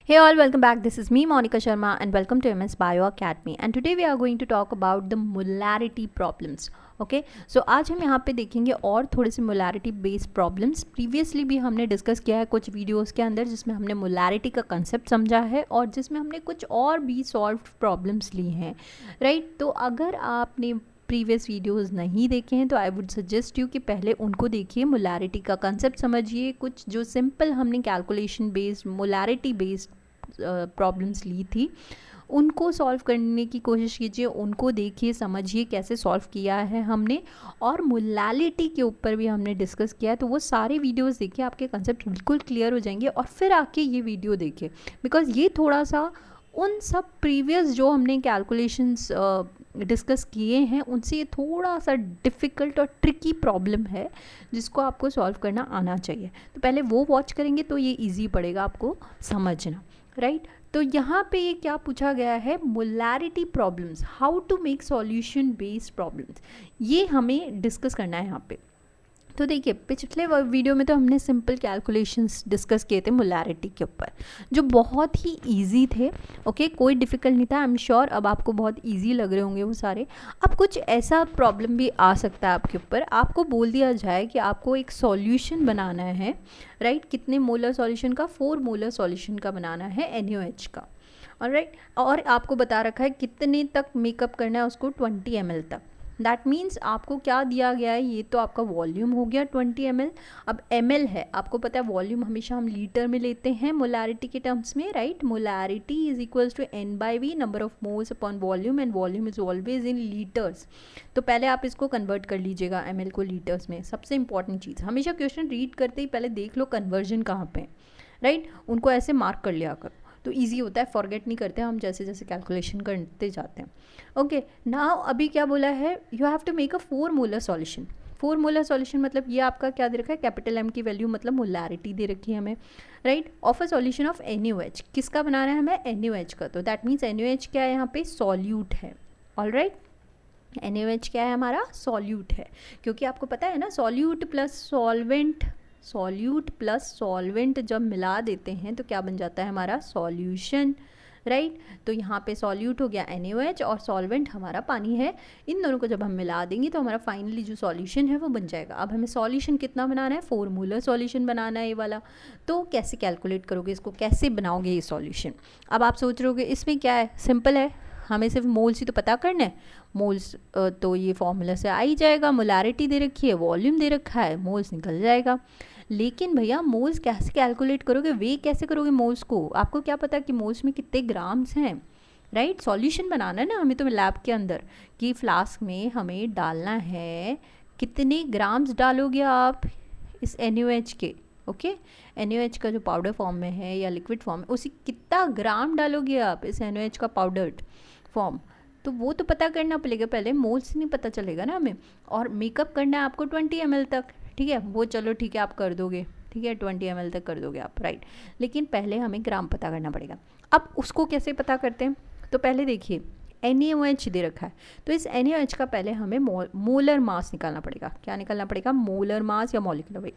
Hey all, welcome back. This is me Monica Sharma and welcome to MS Bio Academy and today we are going to talk about the molarity problems. Okay so आज हम यहाँ पे देखेंगे और थोड़े से molarity based problems. Previously भी हमने डिस्कस किया है कुछ वीडियोस के अंदर जिसमें हमने मोलारिटी का कंसेप्ट समझा है और जिसमें हमने कुछ और भी सॉल्व प्रॉब्लम्स ली हैं, राइट. तो अगर आपने प्रीवियस वीडियोस नहीं देखे हैं तो आई वुड सजेस्ट यू कि पहले उनको देखिए, मोलारिटी का कंसेप्ट समझिए, कुछ जो सिंपल हमने calculation based molarity based problems ली थी उनको सॉल्व करने की कोशिश कीजिए, उनको देखिए, समझिए कैसे सॉल्व किया है हमने. और मोलालिटी के ऊपर भी हमने डिस्कस किया है, तो वो सारे वीडियोस देखिए, आपके कंसेप्ट बिल्कुल क्लियर हो जाएंगे. और फिर आके ये वीडियो देखिए बिकॉज ये थोड़ा सा उन सब प्रीवियस जो हमने कैलकुलेशंस डिस्कस किए हैं उनसे ये थोड़ा सा डिफ़िकल्ट और ट्रिकी प्रॉब्लम है जिसको आपको सॉल्व करना आना चाहिए. तो पहले वो वॉच करेंगे तो ये इजी पड़ेगा आपको समझना, राइट. तो यहाँ पे ये क्या पूछा गया है, molarity problems, how to make solution based problems, ये हमें डिस्कस करना है यहाँ पे. तो देखिए पिछले वीडियो में तो हमने सिंपल कैलकुलेशंस डिस्कस किए थे मोलारिटी के ऊपर जो बहुत ही इजी थे. ओके कोई डिफ़िकल्ट नहीं था. आई एम श्योर अब आपको बहुत इजी लग रहे होंगे वो सारे. अब कुछ ऐसा प्रॉब्लम भी आ सकता है आपके ऊपर, आपको बोल दिया जाए कि आपको एक सॉल्यूशन बनाना है, राइट. कितने मोलर सॉल्यूशन का, 4 मोलर सॉल्यूशन का बनाना है NaOH का, ऑलराइट. और आपको बता रखा है कितने तक मेकअप करना है उसको, 20 ml तक. दैट मीन्स आपको क्या दिया गया है, ये तो आपका वॉल्यूम हो गया 20 ml. अब ml है, आपको पता है वॉल्यूम हमेशा हम लीटर में लेते हैं मोलारिटी के टर्म्स में, right. Molarity is equals to N/V, number of moles upon volume, and volume is always in litres. तो पहले आप इसको कन्वर्ट कर लीजिएगा ml को लीटर्स में. सबसे इंपॉर्टेंट चीज़, हमेशा क्वेश्चन रीड करते ही पहले देख लो कन्वर्जन कहाँ पे है, राइट. उनको ऐसे मार्क कर लिया करो तो ईजी होता है, फॉरगेट नहीं करते हम जैसे जैसे कैलकुलेशन करते जाते हैं. ओके नाउ अभी क्या बोला है, you have to make a 4 molar solution. 4 molar solution मतलब ये आपका क्या दे रखा है, कैपिटल M की वैल्यू मतलब मोलारिटी दे रखी है हमें, right. Of a solution of NaOH, किसका बनाना है हमें, NaOH का. तो दैट मीन्स NaOH क्या है यहाँ पे, सॉल्यूट है, ऑलराइट. NaOH क्या है हमारा, सॉल्यूट है. क्योंकि आपको पता है ना सॉल्यूट प्लस सॉल्वेंट जब मिला देते हैं तो क्या बन जाता है हमारा, सॉल्यूशन, राइट. तो यहाँ पे सॉल्यूट हो गया NaOH और सॉल्वेंट हमारा पानी है. इन दोनों को जब हम मिला देंगे तो हमारा फाइनली जो सॉल्यूशन है वो बन जाएगा. अब हमें सॉल्यूशन कितना बनाना है, 4 मोलर सॉल्यूशन बनाना है ये वाला. तो कैसे कैलकुलेट करोगे इसको, कैसे बनाओगे ये सॉल्यूशन. अब आप सोच रहे होगे इसमें क्या है, सिंपल है, हमें सिर्फ मोल्स ही तो पता करना है. मोल्स तो ये फॉर्मूला से आ ही जाएगा, मोलारिटी दे रखी है, वॉल्यूम दे रखा है, मोल्स निकल जाएगा. लेकिन भैया मोल्स कैसे कैलकुलेट करोगे, वे कैसे करोगे मोल्स को, आपको क्या पता कि मोल्स में कितने ग्राम्स हैं, राइट. सॉल्यूशन बनाना है ना हमें तो लैब के अंदर कि फ्लास्क में हमें डालना है, कितने ग्राम्स डालोगे आप इस NaOH के, ओके. NaOH का जो पाउडर फॉर्म में है या लिक्विड फॉर्म में, उसी कितना ग्राम डालोगे आप इस NaOH का पाउडर्ड फॉर्म, तो वो तो पता करना पड़ेगा पहले, मोल्स नहीं पता चलेगा ना हमें. और मेकअप करना है आपको 20 ml तक, ठीक है. वो चलो ठीक है आप कर दोगे, ठीक है 20 ml तक कर दोगे आप, राइट. लेकिन पहले हमें ग्राम पता करना पड़ेगा. अब उसको कैसे पता करते हैं, तो पहले देखिए NaOH दे रखा है तो इस NaOH का पहले हमें मोलर मास निकालना पड़ेगा. क्या निकालना पड़ेगा, मोलर मास या मॉलिक्यूलर वेट.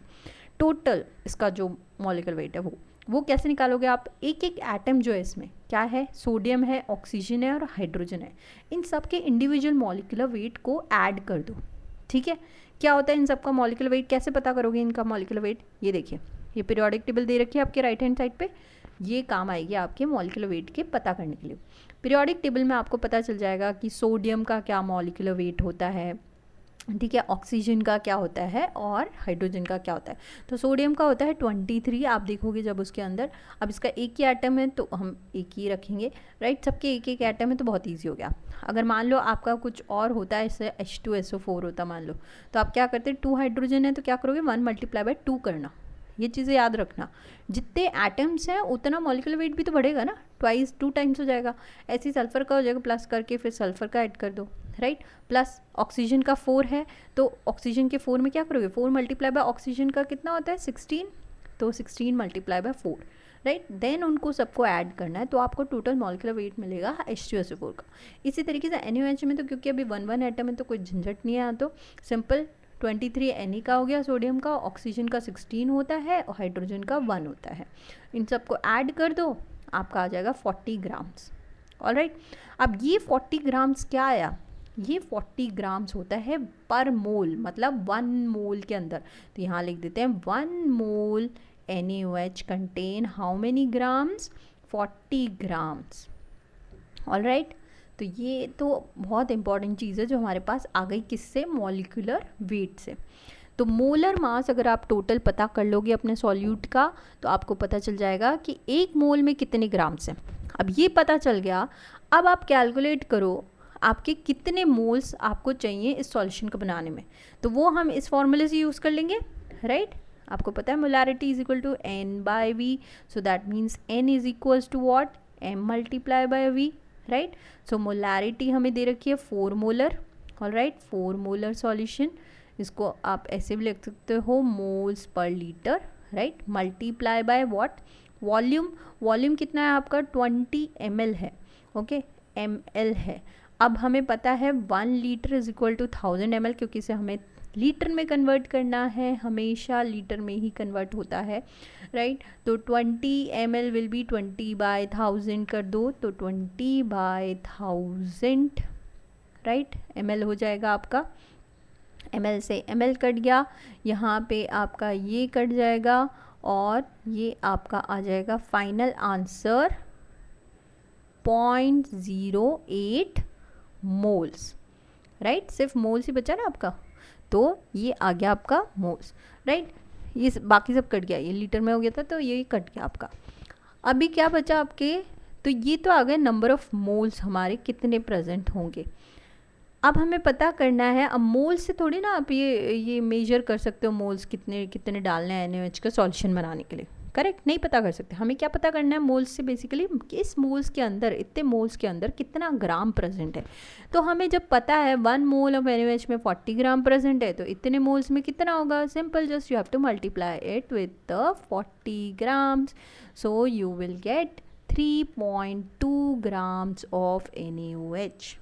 टोटल इसका जो मॉलिक्यूलर वेट है वो कैसे निकालोगे आप, एक एक एटम जो है इसमें क्या है, सोडियम है, ऑक्सीजन है और हाइड्रोजन है, इन सब के इंडिविजुअल मॉलिक्यूलर वेट को ऐड कर दो, ठीक है. क्या होता है इन सब का मॉलिक्यूलर वेट, कैसे पता करोगे इनका मॉलिक्यूलर वेट, ये देखिए ये पीरियोडिक टेबल दे रखी है आपके राइट हैंड साइड पे, ये काम आएगी आपके मॉलिक्यूलर वेट के पता करने के लिए. पीरियोडिक टेबल में आपको पता चल जाएगा कि सोडियम का क्या मॉलिक्यूलर वेट होता है, ठीक है, ऑक्सीजन का क्या होता है और हाइड्रोजन का क्या होता है. तो सोडियम का होता है 23, आप देखोगे जब उसके अंदर, अब इसका एक ही एटम है तो हम एक ही रखेंगे, राइट. सबके एक एक एटम है तो बहुत इजी हो गया. अगर मान लो आपका कुछ और होता है, इससे H2SO4 होता मान लो, तो आप क्या करते हैं, 2 हाइड्रोजन है तो क्या करोगे, 1 × 2 करना. ये चीज़ें याद रखना, जितने एटम्स हैं उतना मॉलिक्यूलर वेट भी तो बढ़ेगा ना, 2 टाइम्स हो जाएगा. ऐसे ही सल्फर का हो जाएगा, प्लस करके फिर सल्फर का ऐड कर दो, राइट. प्लस ऑक्सीजन का 4 है तो ऑक्सीजन के 4 में क्या करोगे, 4 × ऑक्सीजन का कितना होता है 16, तो 16 × 4, राइट. देन उनको सबको ऐड करना है तो आपको टोटल मॉलिक्यूलर वेट मिलेगा H2SO4 का. इसी तरीके से NaOH में तो क्योंकि अभी 1 एटम है तो कोई झंझट नहीं है, तो सिंपल 23 Na का हो गया सोडियम का, ऑक्सीजन का 16 होता है और हाइड्रोजन का 1 होता है. इन सबको ऐड कर दो, आपका आ जाएगा 40 ग्राम्स। ऑलराइट, अब ये 40 ग्राम्स क्या आया, ये 40 ग्राम्स होता है पर मोल, मतलब 1 मोल के अंदर। तो यहाँ लिख देते हैं 1 मोल NaOH contain how many grams, 40 grams. Alright, तो ये तो बहुत इंपॉर्टेंट चीज़ है जो हमारे पास आ गई, किससे, मॉलिक्यूलर वेट से। तो मोलर मास अगर आप टोटल पता कर लोगे अपने सॉल्यूट का, तो आपको पता चल जाएगा कि 1 मोल में कितने ग्राम्स हैं। अब ये पता चल गया, अब आप कैलकुलेट करो आपके कितने मोल्स आपको चाहिए इस सॉल्यूशन को बनाने में। तो वो हम इस फॉर्मूले से यूज़ कर लेंगे, राइट। आपको पता है molarity is equal to N/V, so that means N is equals to what, M multiply by V, right. So molarity हमें दे रखी है 4 मोलर, ऑलराइट, 4 मोलर सॉल्यूशन। इसको आप ऐसे भी लिख सकते हो moles per litre, right, multiply by what, volume. Volume कितना है आपका, 20 ml है, ओके, ml है। अब हमें पता है 1 litre is equal to 1000 ml, क्योंकि इसे हमें लीटर में कन्वर्ट करना है, हमेशा लीटर में ही कन्वर्ट होता है, राइट। तो 20 ml विल बी 20/1000 कर दो, तो 20/1000, राइट, ml हो जाएगा आपका। ml से ml कट गया, यहाँ पे आपका ये कट जाएगा, और ये आपका आ जाएगा फाइनल आंसर 0.08 मोल्स, राइट। सिर्फ मोल्स ही बचा ना आपका, तो ये आ गया आपका मोल्स, राइट। ये बाकी सब कट गया, ये लीटर में हो गया था तो ये कट गया आपका। अभी क्या बचा आपके, तो ये तो आ गए नंबर ऑफ मोल्स हमारे कितने प्रेजेंट होंगे। अब हमें पता करना है, अब मोल्स से थोड़ी ना आप ये मेजर कर सकते हो मोल्स कितने कितने डालने हैं NaOH का सॉल्यूशन बनाने के लिए, करेक्ट, नहीं पता कर सकते। हमें क्या पता करना है मोल्स से, बेसिकली इस मोल्स के अंदर, इतने मोल्स के अंदर कितना ग्राम प्रेजेंट है। तो हमें जब पता है 1 मोल ऑफ NaOH में 40 ग्राम प्रेजेंट है, तो इतने मोल्स में कितना होगा, simple, just you have to multiply it with the 40 grams, so you will get 3.2 grams of NaOH,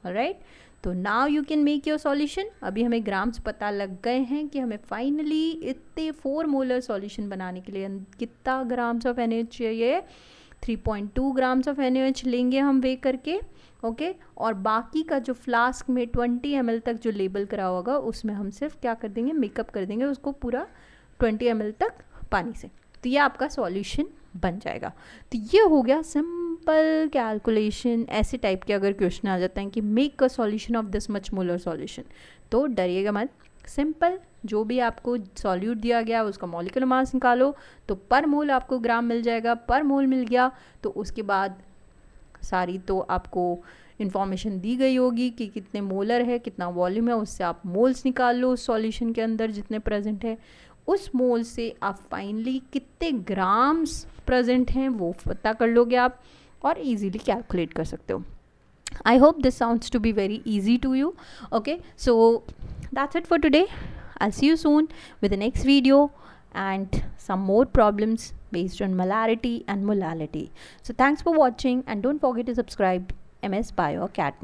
alright. तो now you can make your solution. अभी हमें ग्राम्स पता लग गए हैं कि हमें फाइनली इतने 4 मोलर सॉल्यूशन बनाने के लिए कितना ग्राम्स ऑफ NaOH चाहिए, 3.2 ग्राम्स ऑफ NaOH लेंगे हम वे करके, ओके। और बाकी का जो फ्लास्क में 20 ml तक जो लेबल करा होगा, उसमें हम सिर्फ क्या कर देंगे, मेकअप कर देंगे उसको पूरा 20 ml तक पानी से। तो ये आपका सॉल्यूशन बन जाएगा। तो ये हो गया सिंपल कैलकुलेशन। ऐसे टाइप के अगर क्वेश्चन आ जाते हैं कि make a solution of this much molar solution, तो डरिएगा मत, सिंपल, जो भी आपको सॉल्यूट दिया गया उसका मॉलिक्यूलर मास निकालो, तो पर मोल आपको ग्राम मिल जाएगा। पर मोल मिल गया तो उसके बाद सारी तो आपको इन्फॉर्मेशन दी गई होगी कि कितने मोलर है, कितना वॉल्यूम है, उससे आप मोल्स निकाल लो उस सॉल्यूशन के अंदर जितने प्रेजेंट है। उस मोल से आप फाइनली कितने ग्राम्स प्रेजेंट हैं वो पता कर लोगे आप, और इजीली कैलकुलेट कर सकते हो। I hope this sounds to be very easy to you. Okay, so that's it for today. I'll see you soon with the next video and some more problems based on molarity and molality. So thanks for watching, and don't forget to subscribe MS Bio Academy.